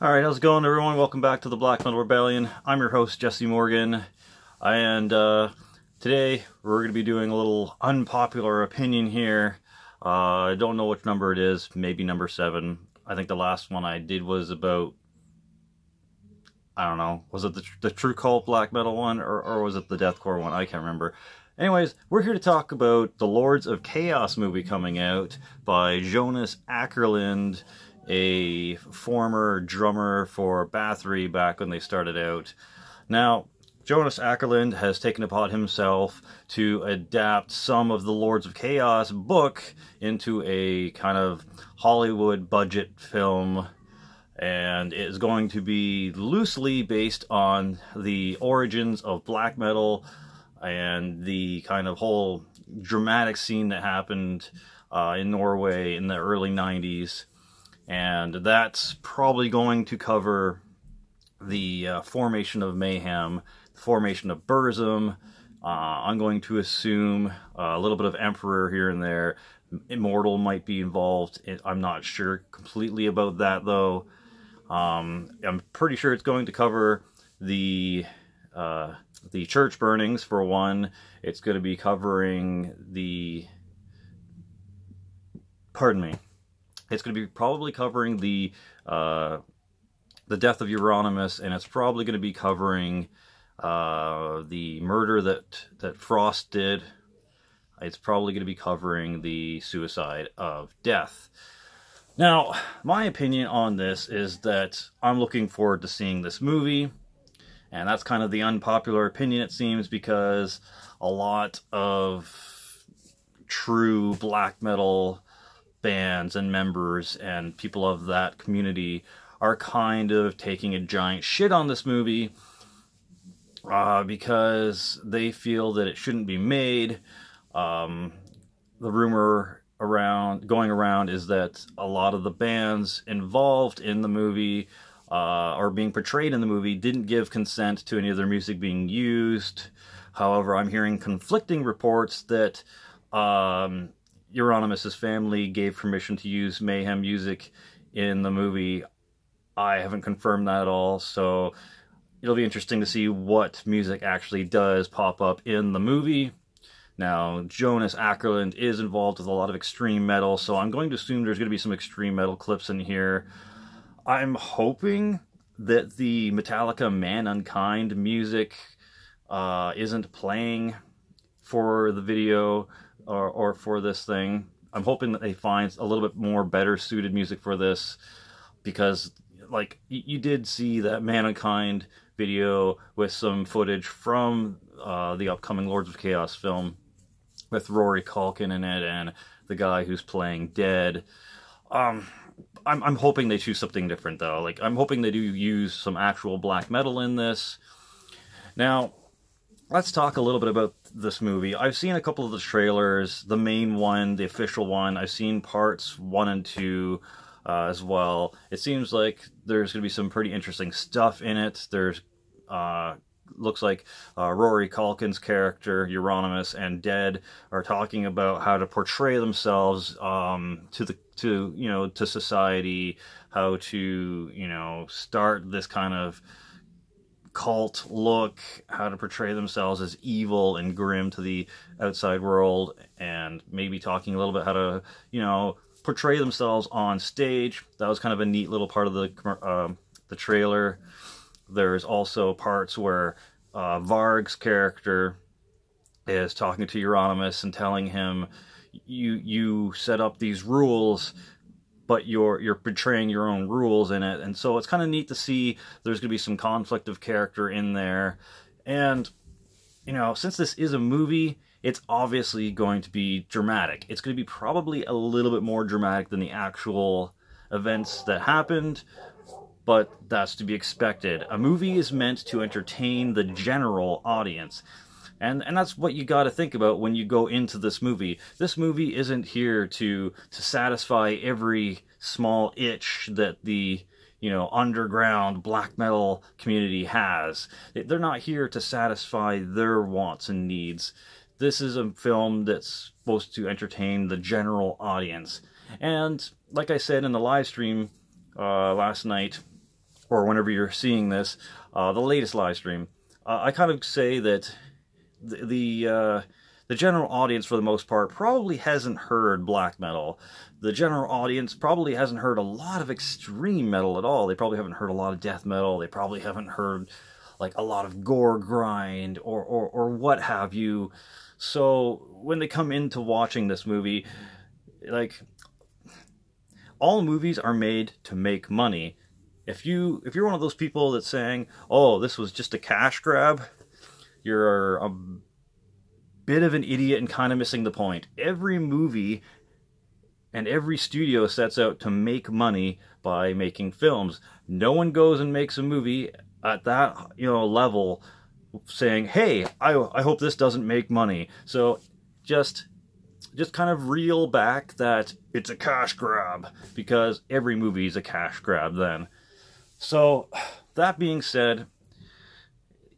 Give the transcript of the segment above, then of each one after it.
Alright, how's it going, everyone? Welcome back to the Black Metal Rebellion. I'm your host, Jesse Morgan, and today we're going to be doing a little unpopular opinion here. I don't know which number it is, maybe number 7. I think the last one I did was about, I don't know, was it the True Cult Black Metal one, or was it the Deathcore one? I can't remember. Anyways, we're here to talk about the Lords of Chaos movie coming out by Jonas Åkerlund, a former drummer for Bathory back when they started out. Now, Jonas Åkerlund has taken upon himself to adapt some of the Lords of Chaos book into a kind of Hollywood budget film, and it is going to be loosely based on the origins of black metal and the kind of whole dramatic scene that happened in Norway in the early 90s. And that's probably going to cover the formation of Mayhem, the formation of Burzum. I'm going to assume a little bit of Emperor here and there. Immortal might be involved. I'm not sure completely about that, though. I'm pretty sure it's going to cover the church burnings, for one. It's going to be covering the... Pardon me. It's going to be probably covering the death of Euronymous, and it's probably going to be covering the murder that Frost did. It's probably going to be covering the suicide of Death. Now, my opinion on this is that I'm looking forward to seeing this movie, and that's kind of the unpopular opinion, it seems, because a lot of true black metal bands and members and people of that community are kind of taking a giant shit on this movie because they feel that it shouldn't be made. The rumor going around is that a lot of the bands involved in the movie or being portrayed in the movie didn't give consent to any of their music being used. However, I'm hearing conflicting reports that Euronymous' family gave permission to use Mayhem music in the movie. I haven't confirmed that at all, so it'll be interesting to see what music actually does pop up in the movie. Now, Jonas Åkerlund is involved with a lot of extreme metal, so I'm going to assume there's going to be some extreme metal clips in here. I'm hoping that the Metallica Man Unkind music isn't playing for the video or for this thing. I'm hoping that they find a little bit more better suited music for this, because like you did see that Mankind video with some footage from the upcoming Lords of Chaos film with Rory Culkin in it and the guy who's playing Dead. I'm hoping they choose something different, though. Like, I'm hoping they do use some actual black metal in this. Now, let's talk a little bit about this movie. I've seen a couple of the trailers, the main one, the official one. I've seen parts 1 and 2 as well. It seems like there's going to be some pretty interesting stuff in it. There's, looks like Rory Culkin's character, Euronymous, and Dead are talking about how to portray themselves to society, how to, start this kind of cult look, how to portray themselves as evil and grim to the outside world, and maybe talking a little bit how to, portray themselves on stage. That was kind of a neat little part of the trailer. There's also parts where Varg's character is talking to Euronymous and telling him, you set up these rules, but you're betraying your own rules in it. And so it's kind of neat to see there's going to be some conflict of character in there. And, since this is a movie, it's obviously going to be dramatic. It's going to be probably a little bit more dramatic than the actual events that happened, but that's to be expected. A movie is meant to entertain the general audience. And that's what you got to think about when you go into this movie. This movie isn't here to satisfy every small itch that the underground black metal community has. They're not here to satisfy their wants and needs. This is a film that's supposed to entertain the general audience. And like I said in the live stream last night, or whenever you're seeing this, the latest live stream, I kind of say that the general audience, for the most part, probably hasn't heard black metal. The general audience probably hasn't heard a lot of extreme metal at all. They probably haven't heard a lot of death metal. They probably haven't heard like a lot of gore grind or what have you. So when they come into watching this movie, like, all movies are made to make money. If you're one of those people that's saying, "Oh, this was just a cash grab," you're a bit of an idiot and kind of missing the point. Every movie and every studio sets out to make money by making films. No one goes and makes a movie at that, level saying, "Hey, I hope this doesn't make money." So just kind of reel back that it's a cash grab, because every movie is a cash grab then. So that being said,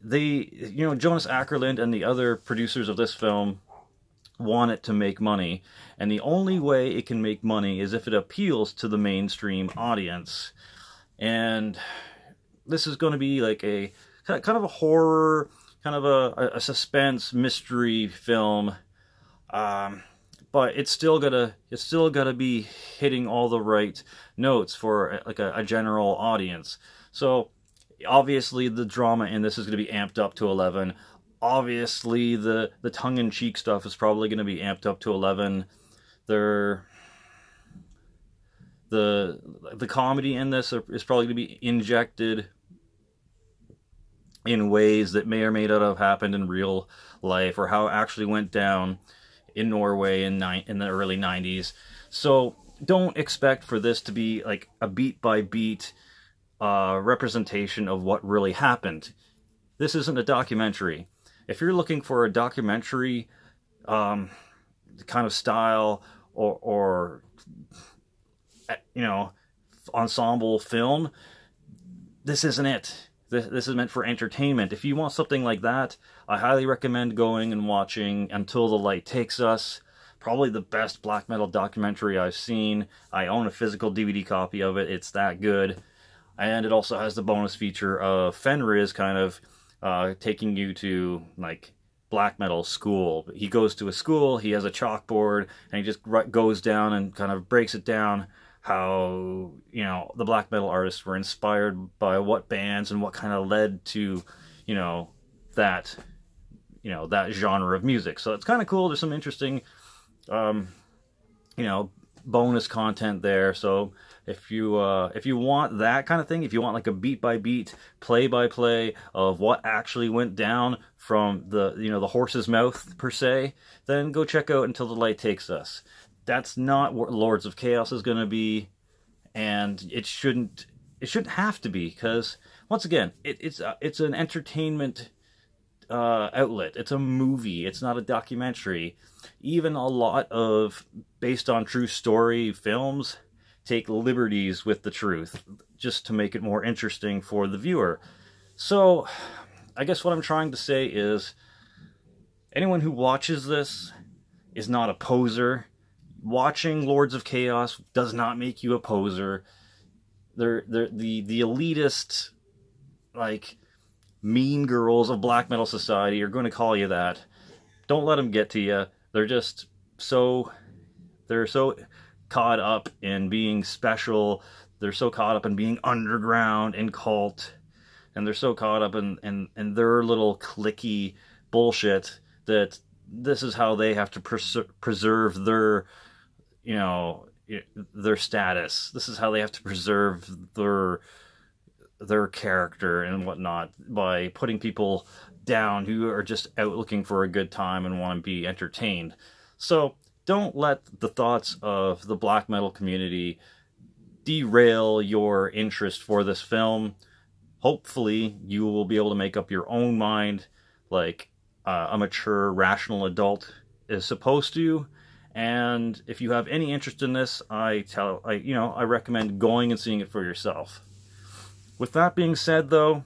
Jonas Ackerlund and the other producers of this film want it to make money, and the only way it can make money is if it appeals to the mainstream audience. And this is going to be like a kind of a horror, kind of a suspense mystery film, but it's still gotta be hitting all the right notes for like a general audience. So obviously the drama in this is going to be amped up to 11. Obviously the tongue-in-cheek stuff is probably going to be amped up to 11. The comedy in this is probably going to be injected in ways that may or may not have happened in real life, or how it actually went down in Norway in the early 90s. So don't expect for this to be like a beat-by-beat representation of what really happened. This isn't a documentary. If you're looking for a documentary kind of style or ensemble film, this isn't it. This is meant for entertainment. If you want something like that, I highly recommend going and watching Until the Light Takes Us. Probably the best black metal documentary I've seen. I own a physical DVD copy of it. It's that good. And it also has the bonus feature of Fenriz kind of taking you to like black metal school. He goes to a school, he has a chalkboard, and he just goes down and kind of breaks it down how, the black metal artists were inspired by what bands and what kind of led to, that genre of music. So it's kind of cool. There's some interesting, bonus content there. So if you want that kind of thing, if you want like a beat by beat, play by play of what actually went down from the horse's mouth per se, then go check out Until the Light Takes Us. That's not what Lords of Chaos is going to be, and it shouldn't have to be, because once again, it's an entertainment outlet. It's a movie. It's not a documentary. Even a lot of based on true story films take liberties with the truth just to make it more interesting for the viewer. So I guess what I'm trying to say is, anyone who watches this is not a poser. Watching Lords of Chaos does not make you a poser. They're the elitist, like, mean girls of black metal society are going to call you that. Don't let them get to you. They're so caught up in being special. They're so caught up in being underground and cult, and they're so caught up in their little cliquey bullshit that this is how they have to preserve their their status. This is how they have to preserve their character and whatnot, by putting people down who are just out looking for a good time and want to be entertained. So don't let the thoughts of the black metal community derail your interest for this film. Hopefully you will be able to make up your own mind like a mature, rational adult is supposed to. And if you have any interest in this, I recommend going and seeing it for yourself. With that being said, though,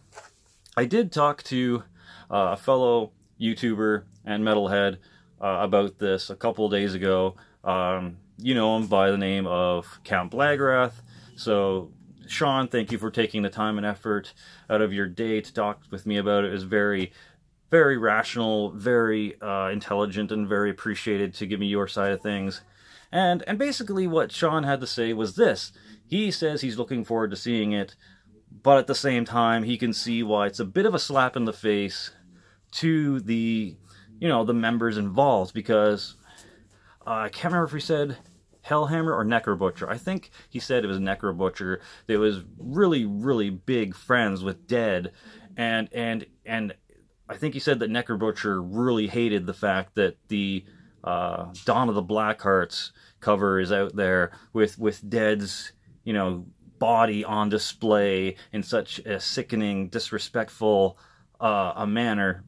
I did talk to a fellow YouTuber and metalhead about this a couple of days ago. You know him by the name of Count Blagrath. So Sean, thank you for taking the time and effort out of your day to talk with me about it. It was very, very rational, very intelligent, and very appreciated to give me your side of things. And basically what Sean had to say was this. He says he's looking forward to seeing it, but at the same time, he can see why it's a bit of a slap in the face to the, you know, the members involved, because I can't remember if he said Hellhammer or Necro Butcher. I think he said it was Necro Butcher that was really, really big friends with Dead, and I think he said that Necro Butcher really hated the fact that the Dawn of the Blackhearts cover is out there with Dead's, you know, body on display in such a sickening, disrespectful a manner,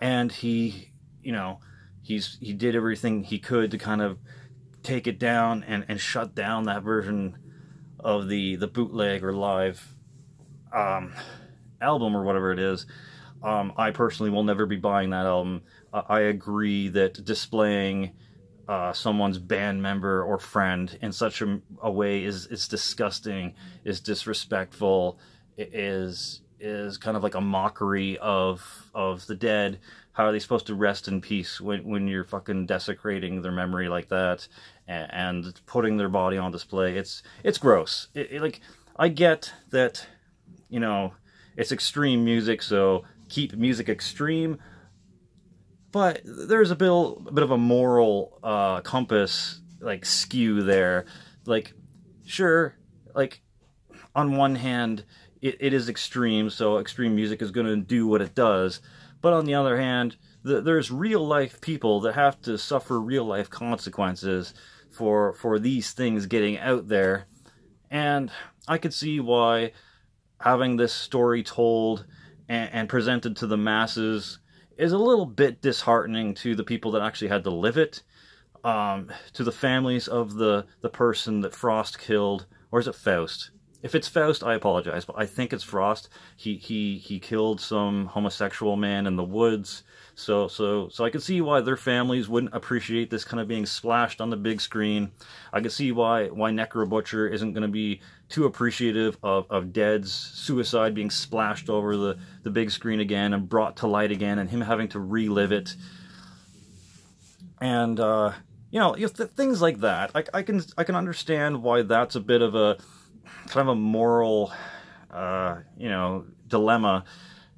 and he, you know, he did everything he could to kind of take it down and shut down that version of the bootleg or live album or whatever it is. I personally will never be buying that album. I agree that displaying someone's band member or friend in such a way is disgusting, is disrespectful, is kind of like a mockery of the dead. How are they supposed to rest in peace when you're fucking desecrating their memory like that and putting their body on display? It's gross. Like, I get that, you know, it's extreme music, so keep music extreme, but there's a bit of a moral compass, like, skew there. Like, sure, like, on one hand, it is extreme, so extreme music is going to do what it does. But on the other hand, there's real-life people that have to suffer real-life consequences for these things getting out there. And I could see why having this story told and presented to the masses is a little bit disheartening to the people that actually had to live it, to the families of the person that Frost killed. Or is it Faust? If it's Faust, I apologize, but I think it's Frost. He killed some homosexual man in the woods, so I could see why their families wouldn't appreciate this kind of being splashed on the big screen. I could see why Necro Butcher isn't going to be too appreciative of Dead's suicide being splashed over the big screen again and brought to light again, and him having to relive it. And you know, things like that. I can understand why that's a bit of a kind of a moral, you know, dilemma,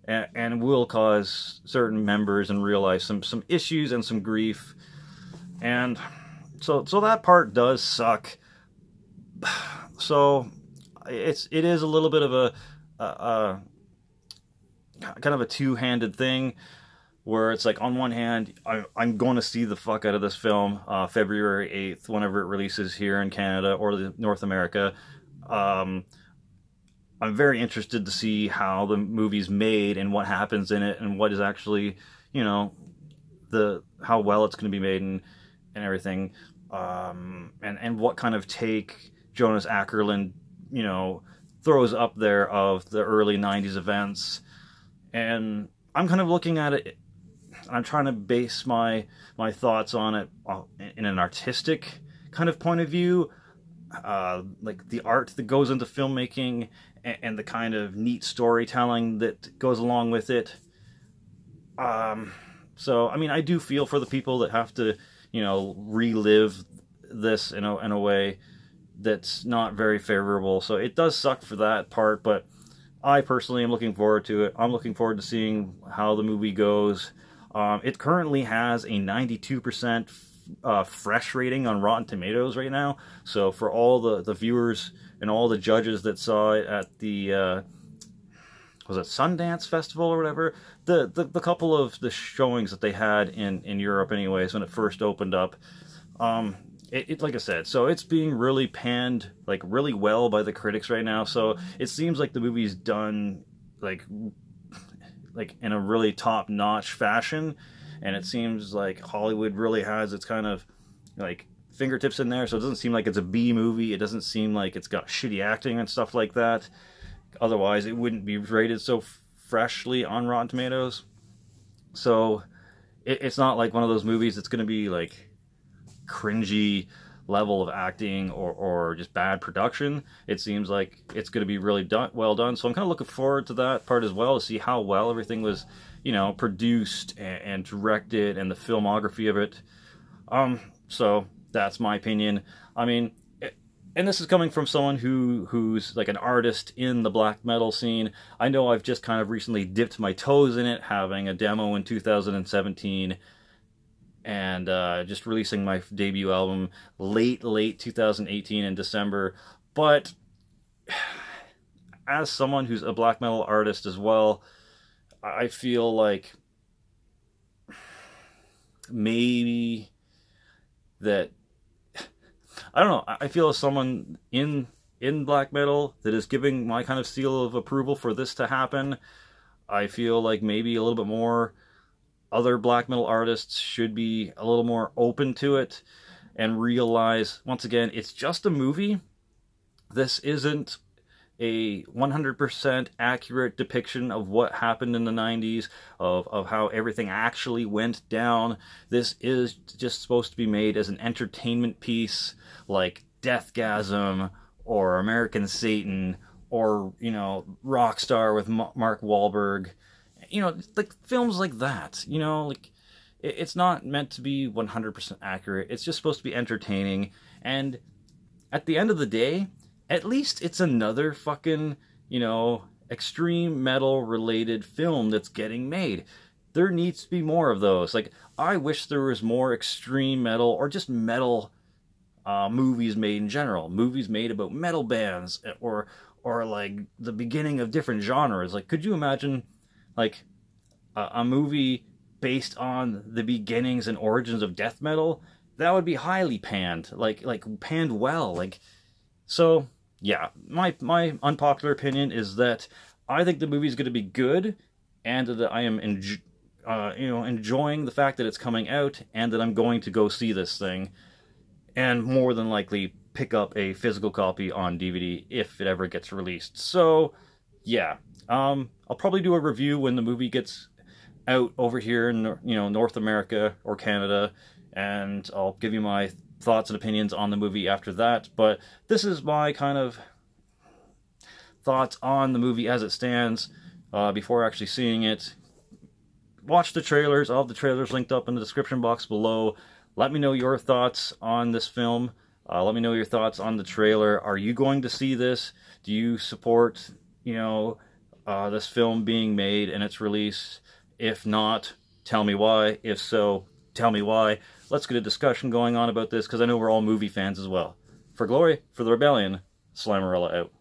and will cause certain members in real life some issues and some grief, and so that part does suck. So it is a little bit of a kind of a two-handed thing, where it's like, on one hand, I'm going to see the fuck out of this film February 8th, whenever it releases here in Canada or North America. I'm very interested to see how the movie's made and what happens in it and what is actually, you know, how well it's going to be made and everything, and what kind of take Jonas Ackerlund, you know, throws up there of the early 90s events. And I'm kind of looking at it, I'm trying to base my thoughts on it in an artistic kind of point of view. Like the art that goes into filmmaking and the kind of neat storytelling that goes along with it. So, I mean, I do feel for the people that have to, you know, relive this in a way that's not very favorable. So it does suck for that part, but I personally am looking forward to it. I'm looking forward to seeing how the movie goes. It currently has a 92% fresh rating on Rotten Tomatoes right now. So for all the viewers and all the judges that saw it at the was it Sundance Festival or whatever, the couple of the showings that they had in Europe anyways when it first opened up, it like I said, so it's being really panned like really well by the critics right now. So it seems like the movie's done like in a really top-notch fashion. And it seems like Hollywood really has its kind of, like, fingertips in there. So it doesn't seem like it's a B movie. It doesn't seem like it's got shitty acting and stuff like that. Otherwise, it wouldn't be rated so freshly on Rotten Tomatoes. So it's not like one of those movies that's going to be, like, cringy, level of acting or just bad production. It seems like it's going to be really well done. So I'm kind of looking forward to that part as well, to see how well everything was, you know, produced and directed, and the filmography of it. So that's my opinion. I mean, and this is coming from someone who's like an artist in the black metal scene. I know I've just kind of recently dipped my toes in it, having a demo in 2017, and just releasing my debut album late 2018 in December. But as someone who's a black metal artist as well, I feel like maybe that, I don't know, I feel as someone in black metal that is giving my kind of seal of approval for this to happen, I feel like maybe a little bit more other black metal artists should be a little more open to it and realize, once again, it's just a movie. This isn't a 100% accurate depiction of what happened in the 90s, of how everything actually went down. This is just supposed to be made as an entertainment piece, like Deathgasm or American Satan, or, you know, Rockstar with Mark Wahlberg. You know, like films like that, you know, like it's not meant to be 100% accurate. It's just supposed to be entertaining. And at the end of the day, at least it's another fucking, you know, extreme metal related film that's getting made. There needs to be more of those. Like, I wish there was more extreme metal or just metal movies made in general. Movies made about metal bands, or like the beginning of different genres. Like, could you imagine like a movie based on the beginnings and origins of death metal? That would be highly panned, like panned well. Like, so yeah, my unpopular opinion is that I think the movie is going to be good, and that I am enjoying the fact that it's coming out, and that I'm going to go see this thing, and more than likely pick up a physical copy on DVD if it ever gets released. So yeah, I'll probably do a review when the movie gets out over here in, you know, North America or Canada, and I'll give you my thoughts and opinions on the movie after that. But this is my kind of thoughts on the movie as it stands before actually seeing it. Watch the trailers. I'll have the trailers linked up in the description box below. Let me know your thoughts on this film. Let me know your thoughts on the trailer. Are you going to see this? Do you support, you know, this film being made and its release? If not, tell me why. If so, tell me why. Let's get a discussion going on about this, because I know we're all movie fans as well. For Glory, for the Rebellion, Slimerella out.